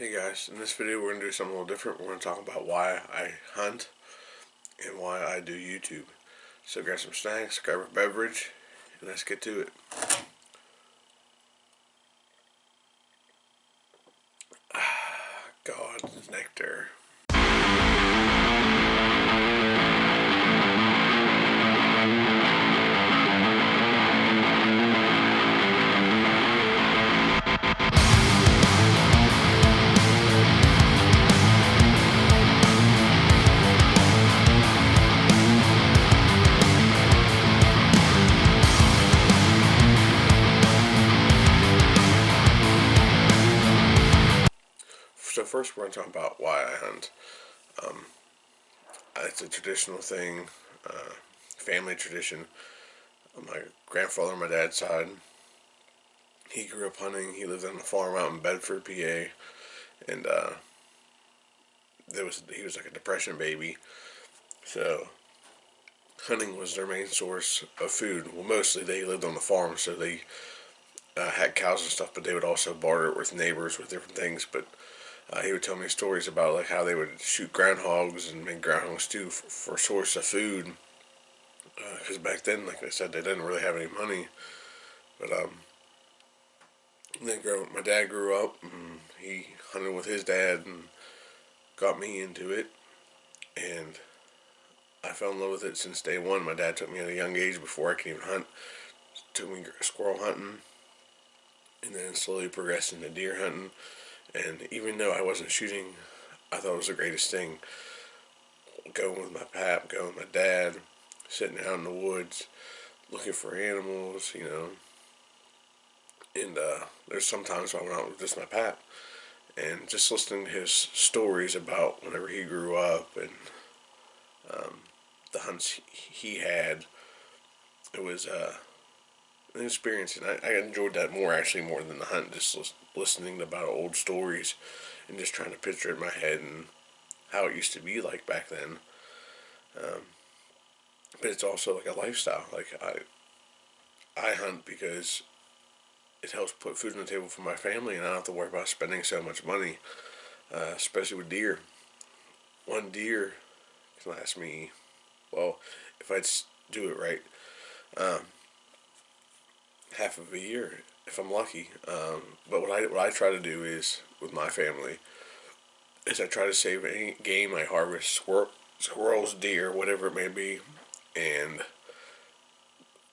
Hey guys, in this video we're going to do something a little different. We're going to talk about why I hunt and why I do YouTube. So grab some snacks, grab a beverage, and let's get to it. God's nectar. So first we're going to talk about why I hunt. It's a traditional thing, family tradition. My grandfather on my dad's side, he grew up hunting. He lived on a farm out in Bedford, PA, and he was like a depression baby. So hunting was their main source of food. Well, mostly they lived on the farm, so they had cows and stuff, but they would also barter it with neighbors with different things. But he would tell me stories about like how they would shoot groundhogs and make groundhog stew for source of food. Because back then, like I said, they didn't really have any money. But my dad grew up and he hunted with his dad and got me into it. And I fell in love with it since day one. My dad took me at a young age before I could even hunt. Took me squirrel hunting, and then slowly progressed into deer hunting. And even though I wasn't shooting, I thought it was the greatest thing. Going with my pap, going with my dad, sitting out in the woods, looking for animals, And there's sometimes I went out with just my pap, and just listening to his stories about whenever he grew up and the hunts he had. It was an experience, and I enjoyed that more than the hunt. Just listening about old stories and just trying to picture it in my head and how it used to be like back then. But it's also like a lifestyle. Like I hunt because it helps put food on the table for my family, and I don't have to worry about spending so much money, especially with deer. One deer can last me, well, if I do it right, half of a year if I'm lucky. But what I try to do is with my family is I try to save any game I harvest, squirrels, deer, whatever it may be, and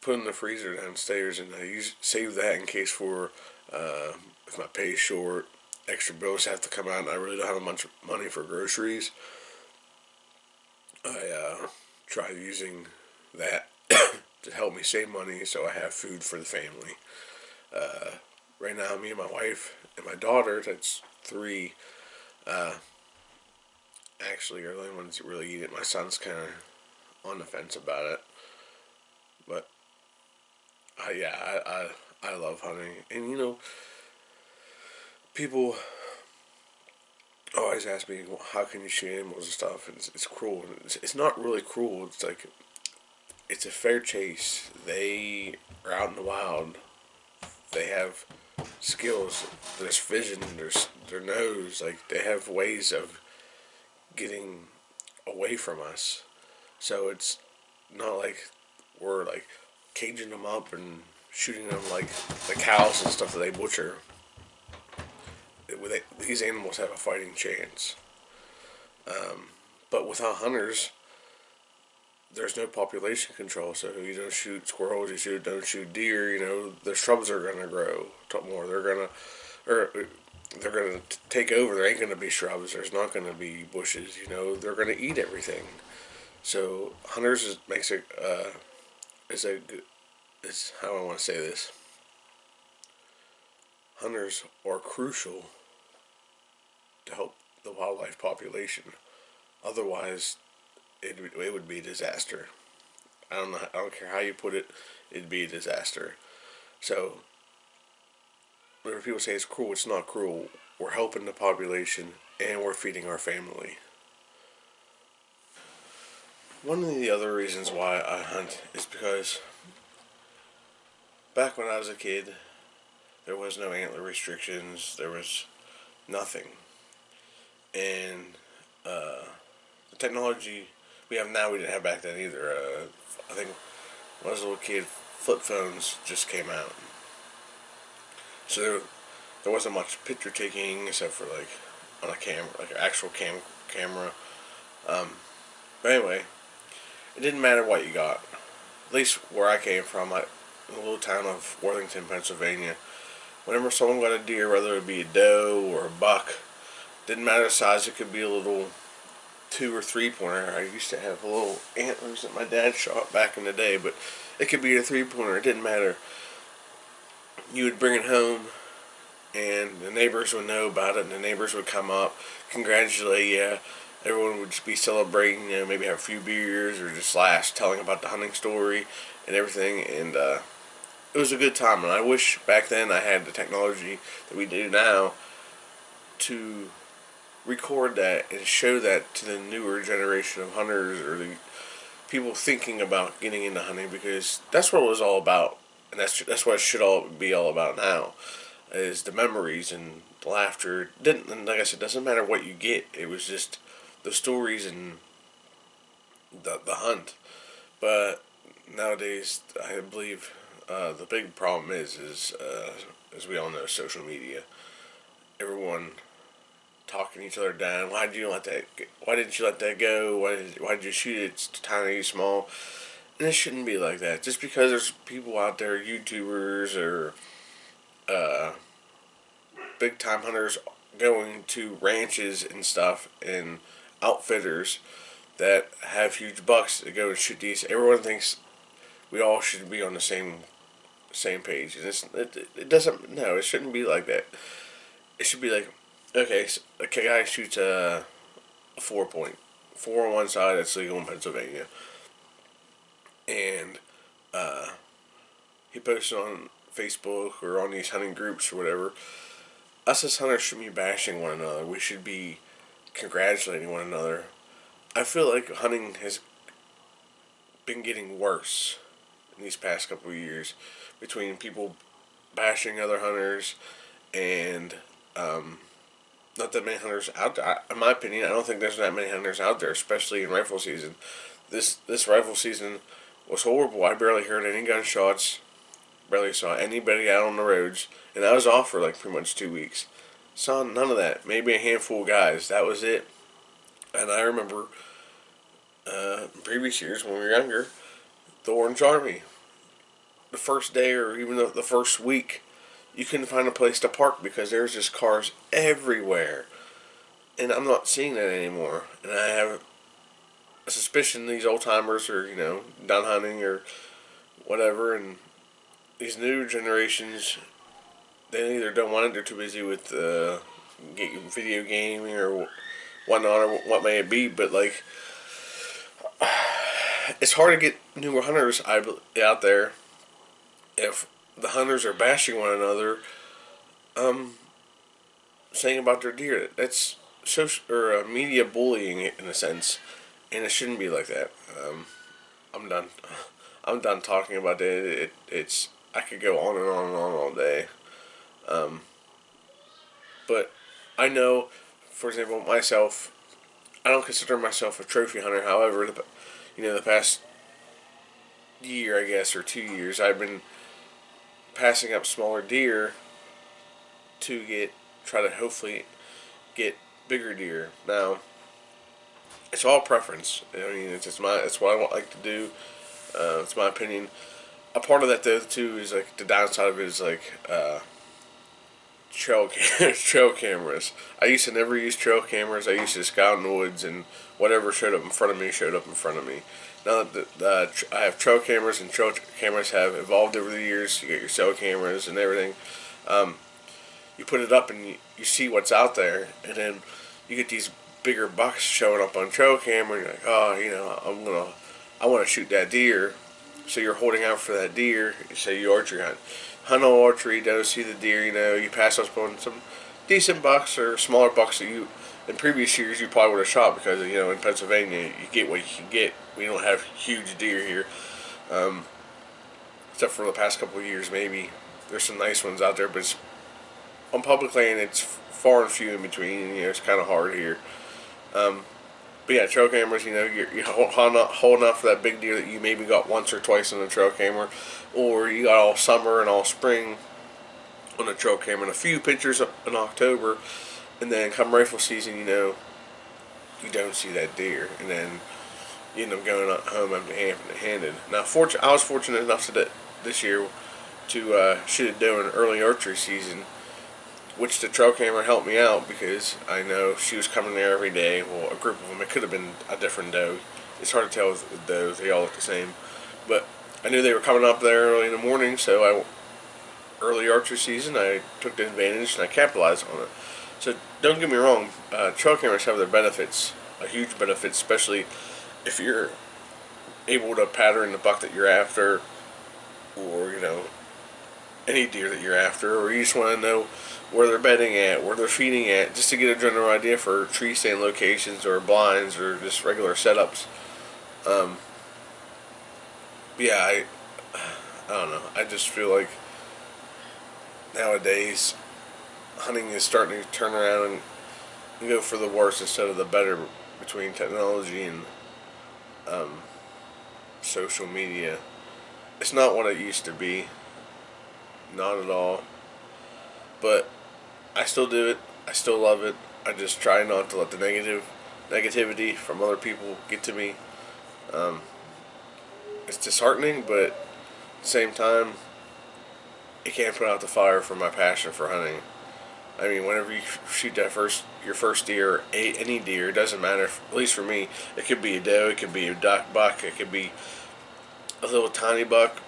put in the freezer downstairs, and save that in case for if my pay is short, extra bills have to come out, and I really don't have much money for groceries. I try using that to help me save money so I have food for the family. Right now, me and my wife and my daughter, that's 3, actually are the only ones that really eat it. My son's kind of on the fence about it, but yeah, I love hunting, and people always ask me, well, how can you shoot animals and stuff? And it's cruel. It's not really cruel. It's like it's a fair chase. They are out in the wild. They have skills. There's vision. There's their nose. Like they have ways of getting away from us. So it's not like we're like caging them up and shooting them like the cows and stuff that they butcher. These animals have a fighting chance. But without hunters, there's no population control. So you don't shoot squirrels, don't shoot deer. The shrubs are gonna grow more. They're gonna take over. There ain't gonna be shrubs. There's not gonna be bushes. They're gonna eat everything. So hunters makes it is how I want to say this. Hunters are crucial to help the wildlife population. Otherwise, it would be a disaster. I don't know. I don't care how you put it. It'd be a disaster. So, whenever people say it's cruel, it's not cruel. We're helping the population and we're feeding our family. One of the other reasons why I hunt is because back when I was a kid, there was no antler restrictions. There was nothing. and the technology we have now we didn't have back then either. I think when I was a little kid, flip phones just came out, so there wasn't much picture taking except for like on a camera, like an actual camera. Um, but anyway, it didn't matter what you got. At least where I came from, in the little town of Worthington, Pennsylvania, whenever someone got a deer, whether it be a doe or a buck, didn't matter the size. It could be a little 2 or 3 pointer. I used to have little antlers that my dad shot back in the day, but it could be a 3 pointer. It didn't matter. You would bring it home, and the neighbors would know about it, and the neighbors would come up, congratulate you. Everyone would just be celebrating, maybe have a few beers or just laugh, telling about the hunting story and everything. And it was a good time. And I wish back then I had the technology that we do now to record that and show that to the newer generation of hunters or the people thinking about getting into hunting, because that's what it was all about, and that's what it should all be all about now, is the memories and the laughter. Didn't and like I said, doesn't matter what you get. It was just the stories and the hunt. But nowadays, I believe the big problem is as we all know, social media. Everyone talking each other down. Why did you let that? Why didn't you let that go? Why did you shoot it? It's tiny, small, and it shouldn't be like that. Just because there's people out there, YouTubers or uh, big time hunters, going to ranches and stuff and outfitters that have huge bucks to go and shoot these. Everyone thinks we all should be on the same page, and it doesn't. No, it shouldn't be like that. It should be like, okay, so a guy shoots a 4 point, four on one side. That's legal in Pennsylvania, and uh, he posts on Facebook or on these hunting groups or whatever. Us as hunters shouldn't be bashing one another. We should be congratulating one another. I feel like hunting has been getting worse in these past couple of years, between people bashing other hunters and not that many hunters out there. In my opinion, I don't think there's that many hunters out there, especially in rifle season. This rifle season was horrible. I barely heard any gunshots. Barely saw anybody out on the roads, and I was off for like pretty much 2 weeks. Saw none of that. Maybe a handful of guys. That was it. And I remember previous years when we were younger, the Orange Army. The first day or even the first week, you couldn't find a place to park because there was just cars everywhere. And I'm not seeing that anymore. And I have a suspicion these old timers are, done hunting or whatever. And these new generations, they either don't want it, they're too busy with video gaming or whatnot, or what may it be. But like, it's hard to get newer hunters out there if the hunters are bashing one another, saying about their deer. That's social or media bullying in a sense, and it shouldn't be like that. I'm done. I'm done talking about it. It's I could go on and on and on all day. Um, but I know, for example, myself, I don't consider myself a trophy hunter. However, the past year, I guess, or 2 years, I've been passing up smaller deer to try to hopefully get bigger deer. Now, it's all preference. I mean, it's what I like to do. It's my opinion. A part of that though too is like the downside of it is like trail cameras. I used to never use trail cameras. I used to scout in the woods, and whatever showed up in front of me showed up in front of me. Now that I have trail cameras, and trail cameras have evolved over the years. You get your cell cameras and everything. You put it up and you see what's out there, and then you get these bigger bucks showing up on trail camera, and you're like, oh, I want to shoot that deer. So you're holding out for that deer. You say you archery hunt on archery, don't see the deer. You pass up on some decent bucks or smaller bucks that in previous years you probably would have shot, because in Pennsylvania you get what you can get. We don't have huge deer here, except for the past couple of years. Maybe there's some nice ones out there, but on public land, it's far and few in between. You know, it's kind of hard here. But yeah, trail cameras, you know, you're holding out for that big deer that you maybe got once or twice on a trail camera, or you got all summer and all spring on a trail camera, and a few pictures in October, and then come rifle season, you know, you don't see that deer, and then you end up going home empty-handed. Now, I was fortunate enough to this year to shoot a doe in early archery season, which the trail camera helped me out because I know she was coming there every day. Well, a group of them. It could have been a different doe. It's hard to tell with does. They all look the same. But I knew they were coming up there early in the morning, so early archery season, I took the advantage and I capitalized on it. So don't get me wrong, trail cameras have their benefits, a huge benefit, especially if you're able to pattern the buck that you're after, or you know, any deer that you're after, or you just want to know where they're bedding at, where they're feeding at, just to get a general idea for tree stand locations or blinds or just regular setups. Yeah, I don't know. I just feel like nowadays hunting is starting to turn around and go for the worse instead of the better between technology and social media. It's not what it used to be, not at all. But I still do it. I still love it. I just try not to let the negativity from other people get to me. It's disheartening, but at the same time, it can't put out the fire for my passion for hunting. I mean, whenever you shoot your first deer, any deer, it doesn't matter. At least for me, it could be a doe, it could be a buck, it could be a little tiny buck.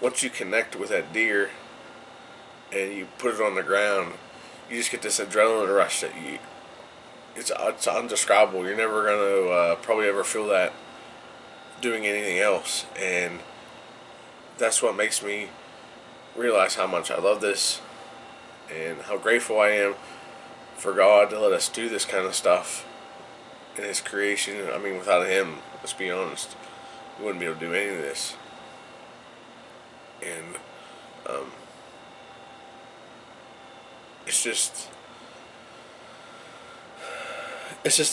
Once you connect with that deer and you put it on the ground, you just get this adrenaline rush that it's undescribable. You're never gonna probably ever feel that doing anything else, and that's what makes me realize how much I love this and how grateful I am for God to let us do this kind of stuff in His creation. I mean, without Him, let's be honest, we wouldn't be able to do any of this. And it's just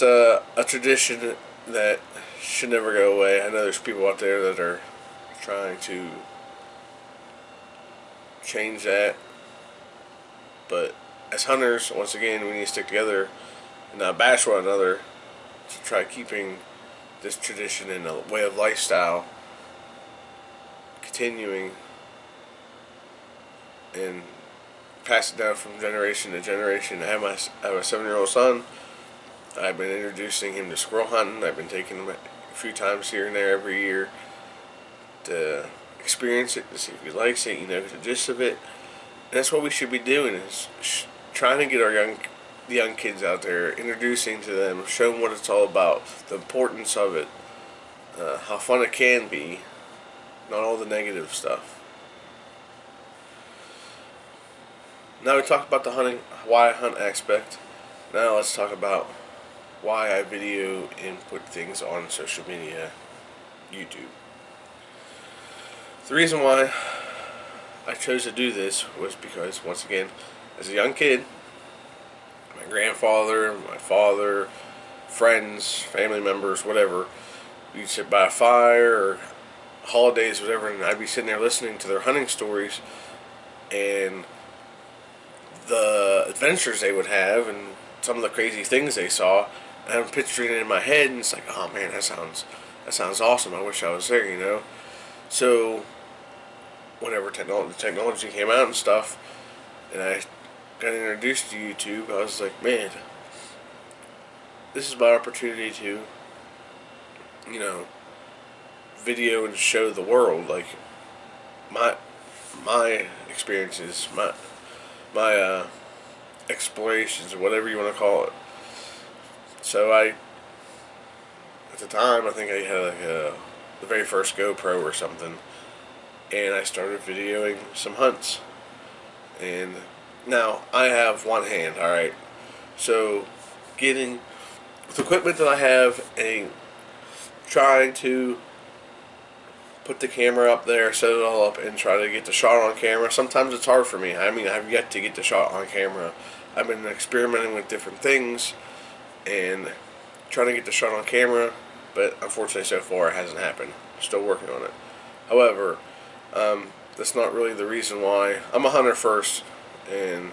a tradition that should never go away. I know there's people out there that are trying to change that, but as hunters, once again, we need to stick together and not bash one another to try keeping this tradition and a way of lifestyle continuing and pass it down from generation to generation. I have a 7-year-old son. I've been introducing him to squirrel hunting. I've been taking him a few times here and there every year to experience it, to see if he likes it, you know, the gist of it. And that's what we should be doing, is trying to get the young kids out there, introducing to them, show them what it's all about, the importance of it, how fun it can be, not all the negative stuff. Now we talked about the hunting, why I hunt aspect. Now let's talk about why I video and put things on social media, YouTube. The reason why I chose to do this was because, once again, as a young kid, my grandfather, my father, friends, family members, whatever, we'd sit by a fire or holidays, whatever, and I'd be sitting there listening to their hunting stories and the adventures they would have and some of the crazy things they saw. And I'm picturing it in my head, and it's like, oh man, that sounds awesome. I wish I was there, you know. So whenever the technology came out and stuff, and I got introduced to YouTube, I was like, man, this is my opportunity to, you know, video and show the world, like, my experiences, my explorations, or whatever you want to call it. So at the time, I think I had like the very first GoPro or something, and I started videoing some hunts. And now I have one hand, alright. So getting with the equipment that I have and trying to put the camera up there, set it all up, and try to get the shot on camera. Sometimes it's hard for me. I mean, I've yet to get the shot on camera. I've been experimenting with different things and trying to get the shot on camera, but unfortunately so far it hasn't happened. Still working on it. However, that's not really the reason why. I'm a hunter first, and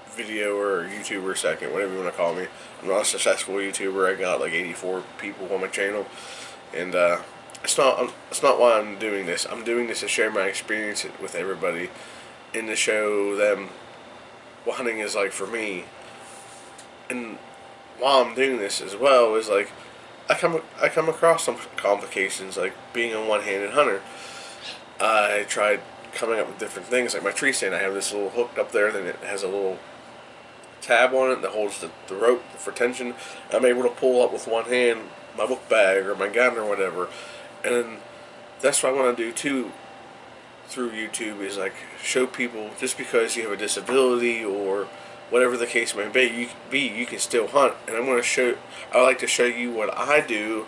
video or YouTuber second, whatever you want to call me. I'm not a successful YouTuber. I got like 84 people on my channel, and it's not why I'm doing this. I'm doing this to share my experience with everybody, and to show them what hunting is like for me. And while I'm doing this as well is like I come across some complications, like being a one-handed hunter. I tried coming up with different things, like my tree stand. I have this little hook up there, then it has a little tab on it that holds the rope for tension. I'm able to pull up with one hand my book bag or my gun or whatever, and that's what I want to do too through YouTube, is like show people, just because you have a disability or whatever the case may be, you can still hunt. And I like to show you what I do,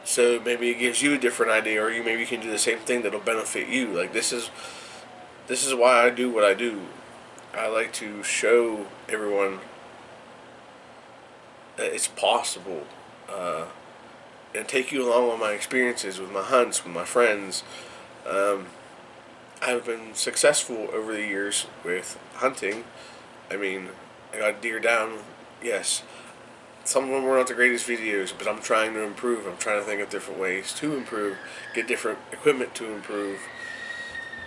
so maybe it gives you a different idea, or maybe you can do the same thing that'll benefit you. Like this is why I do what I do. I like to show everyone that it's possible, and take you along on my experiences with my hunts, with my friends. I've been successful over the years with hunting. I mean, I got deer down, yes. Some of them were not the greatest videos, but I'm trying to improve. I'm trying to think of different ways to improve, get different equipment to improve.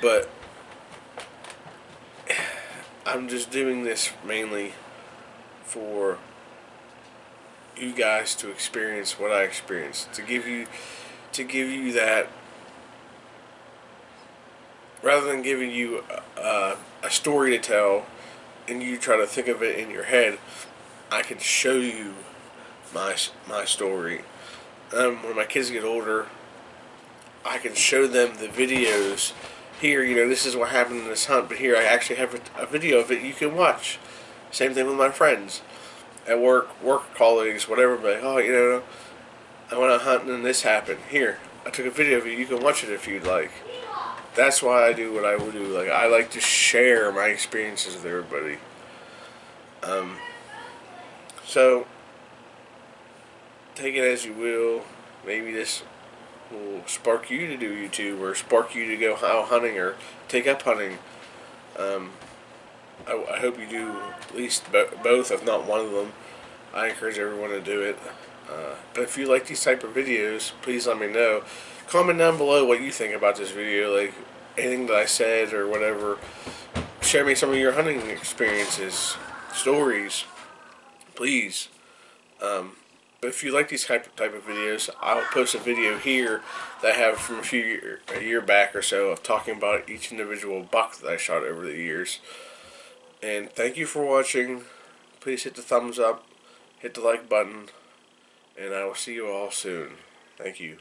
But I'm just doing this mainly for you guys to experience what I experienced, to give you that, rather than giving you a story to tell and you try to think of it in your head. I can show you my story. When my kids get older, I can show them the videos. Here, this is what happened in this hunt, but here I actually have a video of it you can watch. Same thing with my friends at work colleagues, whatever. But I went out hunting and this happened. Here, I took a video of it. You can watch it if you'd like. That's why I do what I would do. Like, I like to share my experiences with everybody. So take it as you will. Maybe this will spark you to do YouTube, or spark you to go out hunting, or take up hunting. I hope you do at least both, if not one of them. I encourage everyone to do it. But if you like these type of videos, please let me know. Comment down below what you think about this video, like anything that I said or whatever. Share me some of your hunting experiences, stories, please. But if you like these type of videos, I'll post a video here that I have from a year back or so, of talking about each individual buck that I shot over the years. And thank you for watching. Please hit the thumbs up, hit the like button, and I will see you all soon. Thank you.